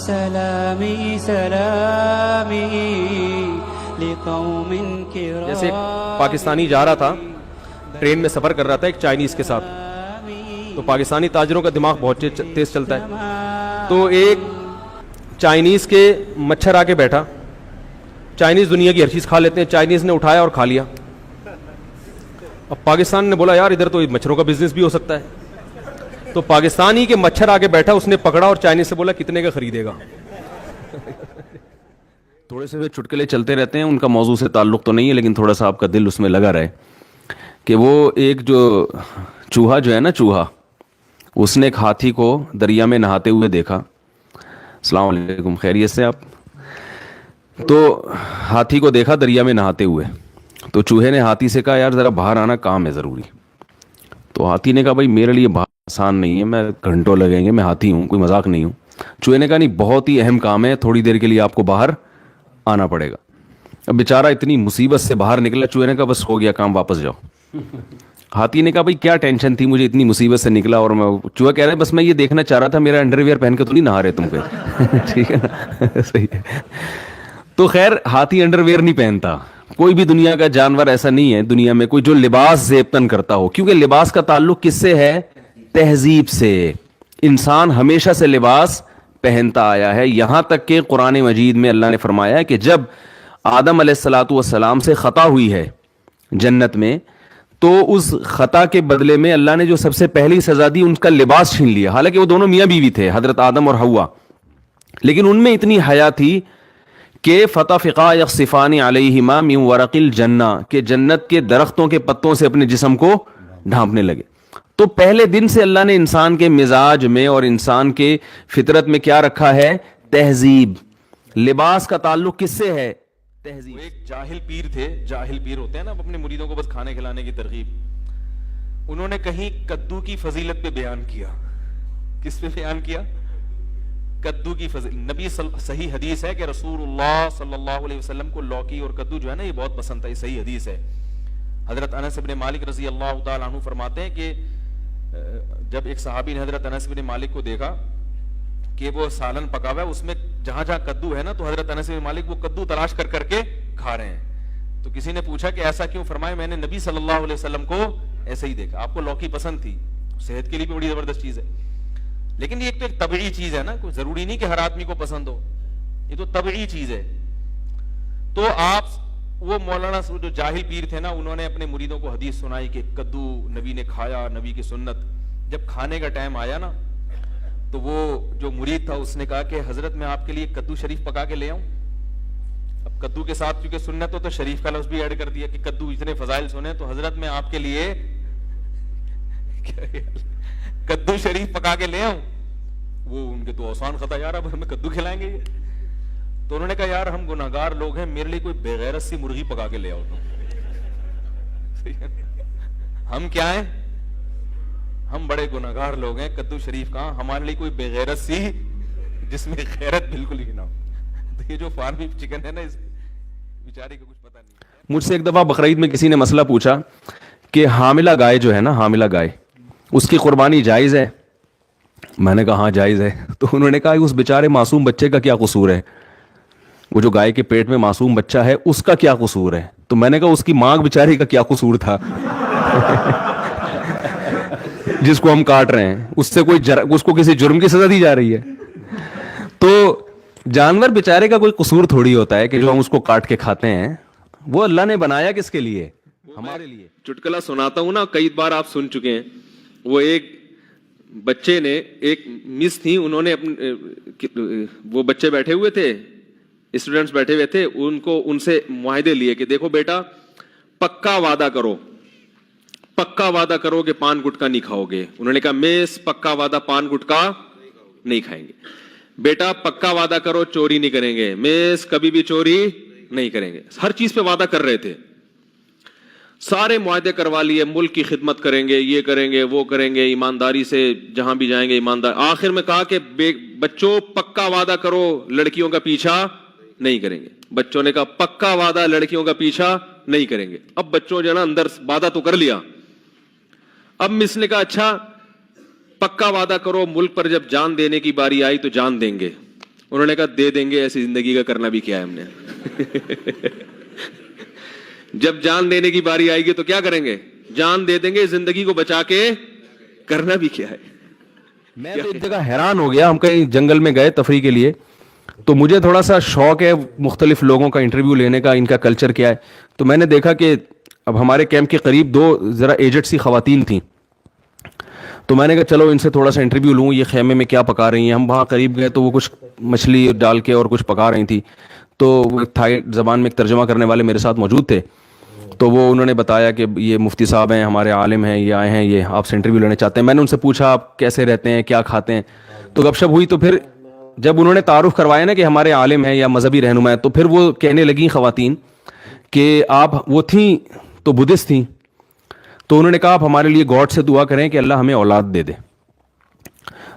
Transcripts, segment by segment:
سلامي سلامي لقوم كرام. جیسے ایک پاکستانی جا رہا تھا, ٹرین میں سفر کر رہا تھا ایک چائنیز کے ساتھ. تو پاکستانی تاجروں کا دماغ بہت تیز چلتا ہے. تو ایک چائنیز کے مچھر آ کے بیٹھا. چائنیز دنیا کی ہر چیز کھا لیتے ہیں, چائنیز نے اٹھایا اور کھا لیا. اب پاکستان نے بولا یار ادھر تو مچھروں کا بزنس بھی ہو سکتا ہے. تو پاکستانی کے مچھر آ کے بیٹھا, اس نے پکڑا اور چائنیز سے بولا کتنے کا خریدے گا. تھوڑے سے چٹکلے چلتے رہتے ہیں, ان کا موضوع سے تعلق تو نہیں ہے لیکن تھوڑا سا آپ کا دل اس میں لگا رہے کہ وہ ایک جو چوہا جو ہے نا, چوہا, اس نے ایک ہاتھی کو دریا میں نہاتے ہوئے دیکھا. السلام علیکم, خیریت سے آپ؟ تو ہاتھی کو دیکھا دریا میں نہاتے ہوئے. تو چوہے نے ہاتھی سے کہا یار ذرا باہر آنا, کام ہے ضروری. تو ہاتھی نے کہا بھائی میرے لیے باہر آسان نہیں ہے, میں گھنٹوں لگیں گے, میں ہاتھی ہوں, کوئی مذاق نہیں ہوں. چوہے نے کہا نہیں بہت ہی اہم کام ہے, تھوڑی دیر کے لیے آپ کو باہر آنا پڑے گا. اب بیچارہ اتنی مصیبت سے باہر نکلا, چوہے نے کہا بس ہو گیا کام, واپس جاؤ. ہاتھی نے کہا بھائی کیا ٹینشن تھی, مجھے اتنی مصیبت سے نکلا. اور میں, چوہا کہہ رہے بس میں یہ دیکھنا چاہ رہا تھا میرا انڈر ویئر پہن کے تو نہیں نہا رہے تم پہ. ٹھیک ہے نا, صحیح ہے. تو خیر ہاتھی انڈر ویئر نہیں پہنتا. کوئی بھی دنیا کا جانور ایسا نہیں ہے دنیا میں کوئی جو لباس زیبتن کرتا ہو, کیونکہ لباس کا تعلق کس سے ہے؟ تہذیب سے. انسان ہمیشہ سے لباس پہنتا آیا ہے, یہاں تک کہ قرآن مجید میں اللہ نے فرمایا ہے کہ جب آدم علیہ الصلاۃ والسلام سے خطا ہوئی ہے جنت میں, تو اس خطا کے بدلے میں اللہ نے جو سب سے پہلی سزا دی ان کا لباس چھین لیا. حالانکہ وہ دونوں میاں بیوی تھے, حضرت آدم اور حوا, لیکن ان میں اتنی حیا تھی کہ فتفقا یخصفان علیہما من ورق الجنہ, کہ جنت کے درختوں کے پتوں سے اپنے جسم کو ڈھانپنے لگے. تو پہلے دن سے اللہ نے انسان کے مزاج میں اور انسان کے فطرت میں کیا رکھا ہے؟ تہذیب. لباس کا تعلق کس سے ہے؟ تہذیب. ایک جاہل پیر تھے, جاہل پیر ہوتے ہیں نا اپنے مریدوں کو بس کھانے کھلانے کی ترغیب. انہوں نے کہیں کدو کی فضیلت پہ بیان کیا. کس پہ بیان کیا؟ کدو کی فضیلت. نبی صحیح حدیث ہے کہ رسول اللہ صلی اللہ علیہ وسلم کو لوکی اور کدو جو ہے نا یہ بہت پسند تھا, یہ صحیح حدیث ہے. حضرت انس بن مالک رضی اللہ تعالیٰ عنہ فرماتے ہیں کہ جب ایک صحابی نے حضرت انس بن مالک کو دیکھا کہ وہ سالن پکا ہوا ہے, اس میں جہاں جہاں کدو ہے نا, تو حضرت انس بن مالک وہ کدو تلاش کر کر کے کھا رہے ہیں. تو کسی نے پوچھا کہ ایسا کیوں؟ فرمایا میں نے نبی صلی اللہ علیہ وسلم کو ایسے ہی دیکھا. آپ کو لوکی پسند تھی, صحت کے لیے بھی بڑی زبردست چیز ہے, لیکن یہ ایک طبعی چیز ہے نا, کوئی ضروری نہیں کہ ہر آدمی کو پسند ہو, یہ تو طبعی چیز ہے. تو آپ وہ مولانا جو جاہل پیر تھے نا, انہوں نے اپنے مریدوں کو حدیث سنائی کہ کدو نبی نے کھایا, نبی کی سنت. جب کھانے کا ٹائم آیا نا, تو وہ جو مرید تھا اس نے کہا کہ حضرت میں آپ کے لیے کدو شریف پکا کے لے آؤں. اب کدو کے ساتھ کیونکہ سنت ہو تو شریف کا لفظ بھی ایڈ کر دیا کہ کدو اتنے فضائل سنے, تو حضرت میں آپ کے لیے کدو شریف پکا کے لے آؤں. وہ ان کے تو آسان خطا, یار اب ہمیں کدو کھلائیں گے یہ. تو انہوں نے کہا یار ہم گناہگار لوگ ہیں, میرے لیے کوئی بغیرت سی مرغی پکا کے لے آؤ تم. ہم کیا ہیں؟ ہم بڑے گناہگار لوگ ہیں, کدو شریف کہاں, ہمارے لیے کوئی بغیرت سی جس میں غیرت بالکل ہی نہ ہو. تو یہ جو فارمی چکن ہے نا, اس بیچارے کو کچھ پتہ نہیں. مجھ سے ایک دفعہ بقرعید میں کسی نے مسئلہ پوچھا کہ حاملہ گائے جو ہے نا, حاملہ گائے, اس کی قربانی جائز ہے؟ میں نے کہا ہاں جائز ہے. تو انہوں نے کہا اس بیچارے معصوم بچے کا کیا قصور ہے؟ وہ جو گائے کے پیٹ میں معصوم بچہ ہے اس کا کیا قصور ہے؟ تو میں نے کہا اس کی ماں بیچاری کا کیا قصور تھا جس کو ہم کاٹ رہے ہیں, اس سے اس کو کسی جرم کی سزا دی جا رہی ہے. تو جانور بیچارے کا کوئی قصور تھوڑی ہوتا ہے کہ جو ہم اس کو کاٹ کے کھاتے ہیں. وہ اللہ نے بنایا کس کے لیے؟ ہمارے لیے. چٹکلا سناتا ہوں نا, کئی بار آپ سن چکے ہیں. وہ ایک بچے نے, ایک مس تھی, انہوں نے وہ بچے بیٹھے ہوئے تھے, اسٹوڈنٹس بیٹھے ہوئے تھے, ان سے معاہدے لیے کہ دیکھو بیٹا پکا وعدہ کرو, پکا وعدہ کرو کہ پان گٹکا نہیں کھاؤ گے. انہوں نے کہا میس پکا وعدہ پان گٹکا نہیں کھائیں گے. بیٹا پکا وعدہ کرو چوری نہیں کریں گے. میس کبھی بھی چوری نہیں کریں گے. ہر چیز پہ وعدہ کر رہے تھے, سارے معاہدے کروا لیے, ملک کی خدمت کریں گے, یہ کریں گے, وہ کریں گے, ایمانداری سے جہاں بھی جائیں گے ایماندار. آخر میں کہا کہ بچوں پکا وعدہ کرو لڑکیوں کا پیچھا نہیں کریں گے. بچوں نے کہا پکا وعدہ لڑکیوں کا پیچھا نہیں کریں گے. اب بچوں جو نا اندر وعدہ تو کر لیا. اب مس نے کہا اچھا پکا وعدہ کرو ملک پر جب جان دینے کی باری آئی تو جان دیں گے. انہوں نے کہا دے دیں گے, ایسی زندگی کا کرنا بھی کیا ہے ہم نے. جب جان دینے کی باری آئے گی تو کیا کریں گے؟ جان دے دیں گے, زندگی کو بچا کے کرنا بھی کیا ہے. میں تو ایک جگہ حیران ہو گیا, ہم کہیں جنگل میں گئے تفریح کے لیے, تو مجھے تھوڑا سا شوق ہے مختلف لوگوں کا انٹرویو لینے کا, ان کا کلچر کیا ہے. تو میں نے دیکھا کہ اب ہمارے کیمپ کے قریب 2 ذرا ایجڈ سی خواتین تھیں, تو میں نے کہا چلو ان سے تھوڑا سا انٹرویو لوں, یہ خیمے میں کیا پکا رہی ہیں. ہم وہاں قریب گئے تو وہ کچھ مچھلی ڈال کے اور کچھ پکا رہی تھی, تو تھائی زبان میں ایک ترجمہ کرنے والے میرے ساتھ موجود تھے. تو وہ انہوں نے بتایا کہ یہ مفتی صاحب ہیں, ہمارے عالم ہیں, یہ آئے ہیں, یہ آپ سے انٹرویو لینا چاہتے ہیں. میں نے ان سے پوچھا آپ کیسے رہتے ہیں, کیا کھاتے ہیں, تو گپ شپ ہوئی. تو پھر جب انہوں نے تعارف کروایا نا کہ ہمارے عالم ہیں یا مذہبی رہنما ہیں, تو پھر وہ کہنے لگیں خواتین کہ آپ, وہ تھیں تو بدھسٹ تھیں, تو انہوں نے کہا آپ ہمارے لیے گاڈ سے دعا کریں کہ اللہ ہمیں اولاد دے دے.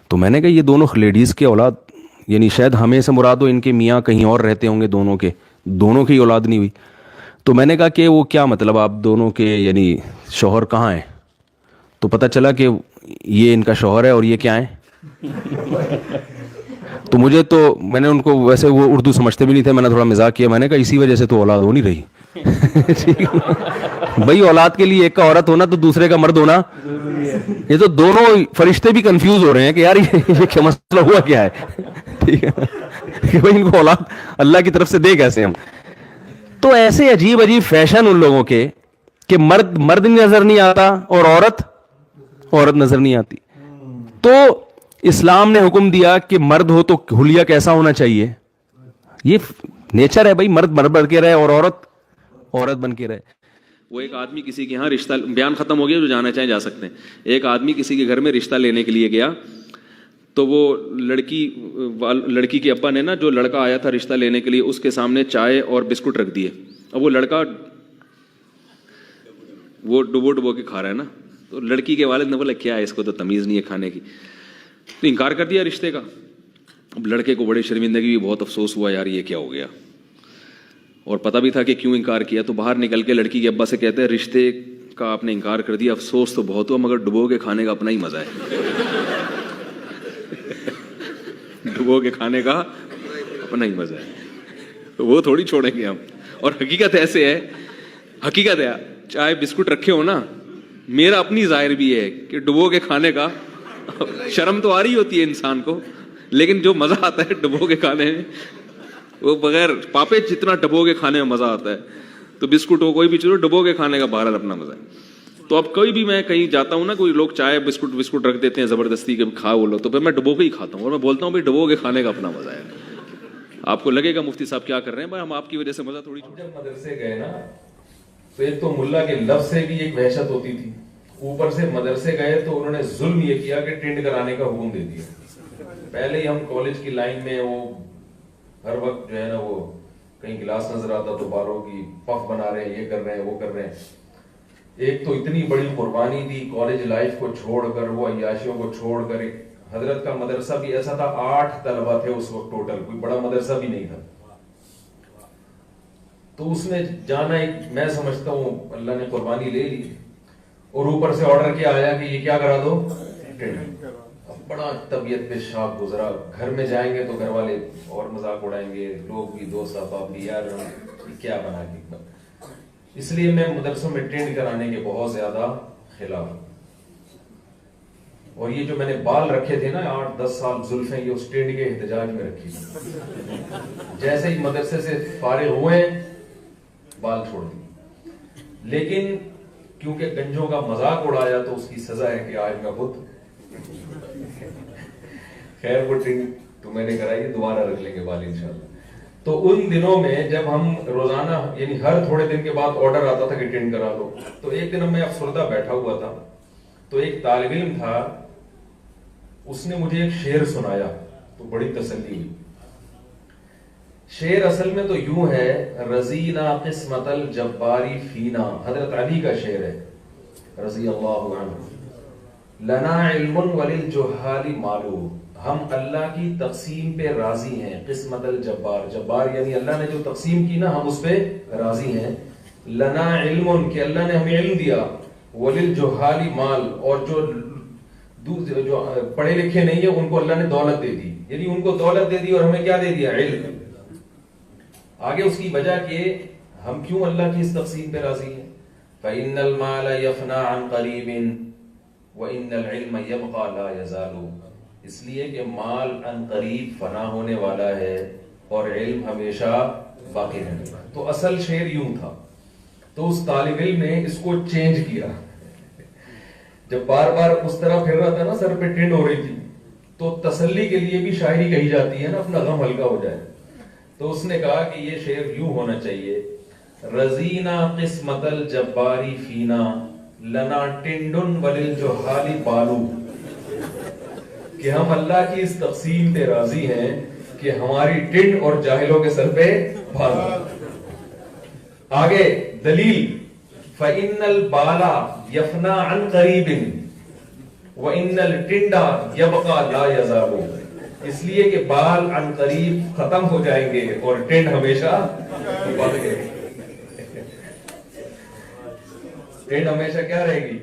تو میں نے کہا یہ دونوں لیڈیز کے اولاد, یعنی شاید ہمیں سے مراد ہو, ان کے میاں کہیں اور رہتے ہوں گے, دونوں کی اولاد نہیں ہوئی. تو میں نے کہا کہ وہ کیا مطلب آپ دونوں کے, یعنی شوہر کہاں ہیں؟ تو پتہ چلا کہ یہ ان کا شوہر ہے اور یہ کیا ہیں. تو میں نے ان کو, ویسے وہ اردو سمجھتے بھی نہیں تھے, میں نے تھوڑا مزاق کیا, میں نے کہا اسی وجہ سے تو اولاد ہو نہیں رہی. بھائی اولاد کے لیے ایک کا عورت ہونا تو دوسرے کا مرد ہونا, یہ تو دونوں فرشتے بھی کنفیوز ہو رہے ہیں کہ یار یہ کیا مسئلہ ہوا کیا ہے. ٹھیک ہے کہ بھائی ان کو اولاد اللہ کی طرف سے دے کیسے ہم. تو ایسے عجیب فیشن ان لوگوں کے کہ مرد نظر نہیں آتا اور عورت نظر نہیں آتی. تو اسلام نے حکم دیا کہ مرد ہو تو حلیہ کیسا ہونا چاہیے, یہ نیچر ہے بھائی, مرد بن کے رہے اور عورت بن کے رہے. وہ ایک آدمی کسی کے یہاں رشتہ, بیان ختم ہو گیا, جو جانا چاہیں جا سکتے ہیں. ایک آدمی کسی کے گھر میں رشتہ لینے کے لیے گیا, تو وہ لڑکی کے ابا نے نا, جو لڑکا آیا تھا رشتہ لینے کے لیے, اس کے سامنے چائے اور بسکٹ رکھ دیے. اب وہ لڑکا وہ ڈبو کے کھا رہا ہے نا, تو لڑکی کے والد نے بولا کیا ہے, اس کو تو تمیز نہیں ہے کھانے کی, تو انکار کر دیا رشتے کا. اب لڑکے کو بڑی شرمندگی, بھی بہت افسوس ہوا یار یہ کیا ہو گیا, اور پتہ بھی تھا کہ کیوں انکار کیا. تو باہر نکل کے لڑکی کے ابا سے کہتے ہیں رشتے کا آپ نے انکار کر دیا, افسوس تو بہت ہوا, مگر ڈبو کے کھانے کا اپنا ہی مزہ ہے. ڈبو کے کھانے کا اپنا ہی مزہ ہے, تو وہ تھوڑی چھوڑیں گے ہم. اور حقیقت ایسے ہے, حقیقت ہے, چائے بسکٹ رکھے ہو نا, میرا اپنی ظاہر بھی ہے کہ ڈبو کے کھانے کا شرم تو آ رہی ہوتی ہے انسان کو, لیکن جو مزہ آتا ہے ڈبو کے کھانے میں, وہ بغیر پاپے جتنا ڈبو کے کھانے میں مزہ آتا ہے. تو بسکٹ ہو کوئی بھی چیز ہو, ڈبو کے کھانے کا بہرحال اپنا مزہ ہے. تو اب کوئی بھی, میں کہیں جاتا ہوں نا, کوئی لوگ چائے بسکٹ رکھ دیتے ہیں زبردستی کہ کھا وہ لو, تو پھر میں ڈبو کے ہی کھاتا ہوں, اور میں بولتا ہوں بھائی ڈبو کے کھانے کا اپنا مزہ ہے. آپ کو لگے گا مفتی صاحب کیا کر رہے ہیں, بھائی ہم آپ کی وجہ سے مزہ تھوڑی. جب مدرسے گئے نا, تو ایک تو ملا کے لفظ سے بھی ایک وحشت ہوتی تھی, اوپر سے مدرسے گئے تو انہوں نے ظلم یہ کیا کہ ٹینٹ کرانے کا حکم دے دیا. پہلے ہی ہم کالج کی لائن میں, وہ ہر وقت جو ہے نا, وہ کہیں گلاس نظر آتا تو بالوں کی پف بنا رہے ہیں, یہ کر رہے ہیں, وہ کر رہے ہیں. ایک تو اتنی بڑی قربانی دی کالج لائف کو چھوڑ کر, وہ عیاشیوں کو چھوڑ کر. حضرت کا مدرسہ بھی ایسا تھا, 8 طلبہ تھے اس وقت ٹوٹل, کوئی بڑا مدرسہ بھی نہیں تھا. تو اس میں جانا ایک, میں سمجھتا ہوں اللہ نے قربانی لے لی, اور اوپر سے آرڈر کیا آیا کہ یہ کیا کرا دو, اب بڑا طبیعت پہ شاک گزرا. گھر میں جائیں گے تو گھر والے اور مذاق اڑائیں گے, لوگ بھی, دوست احباب بھی, یار کیا بنا کے. اس لیے میں مدرسوں میں ٹینٹ کرانے کے بہت زیادہ خلاف ہوں. اور یہ جو میں نے بال رکھے تھے نا 8-10 سال زلفیں, یہ اس ٹینٹ کے احتجاج میں رکھی تھی. جیسے ہی مدرسے سے فارغ ہوئے بال چھوڑ دی, لیکن کیونکہ گنجوں کا مذاق اڑایا تو اس کی سزا ہے کہ آج میں خود. خیر وہ ٹینٹ تو میں نے کرائی, دوبارہ رکھ لیں گے بال انشاءاللہ. تو ان دنوں میں جب ہم روزانہ, یعنی ہر تھوڑے دن کے بعد آرڈر آتا تھا کہ ٹینٹ کرا لو, تو ایک دن میں افسردہ بیٹھا ہوا تھا, تو ایک طالب علم تھا, اس نے مجھے ایک شعر سنایا تو بڑی تسلی ہوئی. شعر اصل میں تو یوں ہے, رضینا قسمت الجباری فینا, حضرت علی کا شعر ہے رضی اللہ عنہ. لنا علم وللجہال معلوم, ہم اللہ کی تقسیم پہ راضی ہیں. قسمت الجبار, جبار یعنی اللہ نے جو تقسیم کی نا, ہم اس پہ راضی ہیں. لنا علم, کہ اللہ نے ہمیں علم دیا. وللجہال مال, اور جو پڑھے لکھے نہیں ہیں ان کو اللہ نے دولت دے دی. یعنی ان کو دولت دے دی اور ہمیں کیا دے دیا؟ علم. آگے اس کی وجہ کہ ہم کیوں اللہ کی اس تقسیم پہ راضی ہیں؟ فَإِنَّ الْمَالَ يَفْنَى عَنْ قَرِيبٍ وَإِنَّ الْعِلْمَ يَبْقَى لَا يَزَالُ. اس لیے کہ مال عن قریب فنا ہونے والا ہے اور علم ہمیشہ باقی رہنے والا. تو اصل شعر یوں تھا. تو اس طالب علم نے اس کو چینج کیا. جب بار بار اس طرح پھر رہا تھا نا، سر پہ ٹنڈ ہو رہی تھی، تو تسلی کے لیے بھی شاعری کہی جاتی ہے نا، اپنا غم ہلکا ہو جائے. تو اس نے کہا کہ یہ شعر یوں ہونا چاہیے: رضینا قسمت الجباری فینا لنا ٹنڈن وللجہال بالو. کہ ہم اللہ کی اس تقسیم پہ راضی ہیں کہ ہماری ٹنڈ اور جاہلوں کے سر پہ بال. آگے دلیل: فَإِنَّ الْبَالَ يَفْنَى عَنْ قَرِيبٍ وَإِنَّ الْٹِنْڈَ يَبْقَى لَا يَزَالُ. اس لیے کہ بال عن قریب ختم ہو جائیں گے اور ٹنڈ ہمیشہ بڑھ گئے. ٹنڈ ہمیشہ کیا رہے گی؟